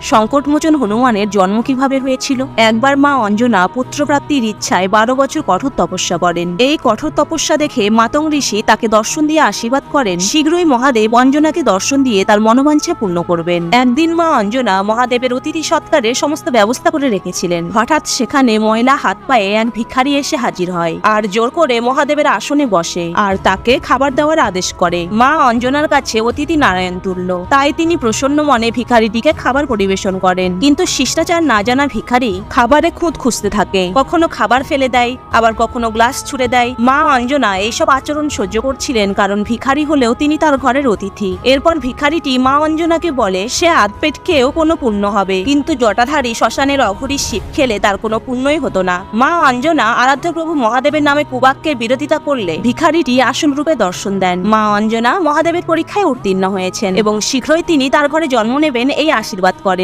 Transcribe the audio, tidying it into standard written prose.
সংকটমোচন হনুমানের জন্ম কিভাবে হয়েছিল? একবার মা অঞ্জনা পুত্রপ্রাপ্তির ইচ্ছায় 12 বছর কঠোর তপস্যা করেন। এই কঠোর তপস্যা দেখে মাতঙ্গ ঋষি তাকে দর্শন দিয়ে আশীর্বাদ করেন শীঘ্রই মহাদেব অঞ্জনাকে দর্শন দিয়ে তার মনোবাঞ্ছা পূর্ণ করবেন। একদিন মা অঞ্জনা মহাদেবের অতিথি সৎকারের সমস্ত ব্যবস্থা করে রেখেছিলেন। হঠাৎ সেখানে ময়লা হাত পায়ে এক ভিখারি এসে হাজির হয় আর জোর করে মহাদেবের আসনে বসে আর তাকে খাবার দেওয়ার আদেশ করে। মা অঞ্জনার কাছে অতিথি নারায়ণ তুল্য, তাই তিনি প্রসন্ন মনে ভিখারিটিকে খাবার পরিবেশন করেন। কিন্তু শিষ্টাচার না জানা ভিখারি খাবারে খুঁত খুঁজতে থাকে, কখনো খাবার ফেলে দেয়, আবার কখনো গ্লাস ছুঁড়ে দেয়। মা অঞ্জনা এইসব আচরণ সহ্য করছিলেন, কারণ ভিখারি হলেও তিনি তার ঘরের অতিথি। এরপর ভিখারিটি মা অঞ্জনাকে বলে সে আধ পেট খেয়েও কোনো পুণ্য হবে, কিন্তু জটাধারী শ্মশানের অঘরী শিব খেলে তার কোনো পুণ্যই হতো না। মা অঞ্জনা আরাধ্য প্রভু মহাদেবের নামে কুবাক্যের বিরোধিতা করলে ভিখারিটি আসল রূপে দর্শন দেন। মা অঞ্জনা মহাদেবের পরীক্ষায় উত্তীর্ণ হয়েছেন এবং শীঘ্রই তিনি তার ঘরে জন্ম নেবেন এই আশীর্বাদ করেন।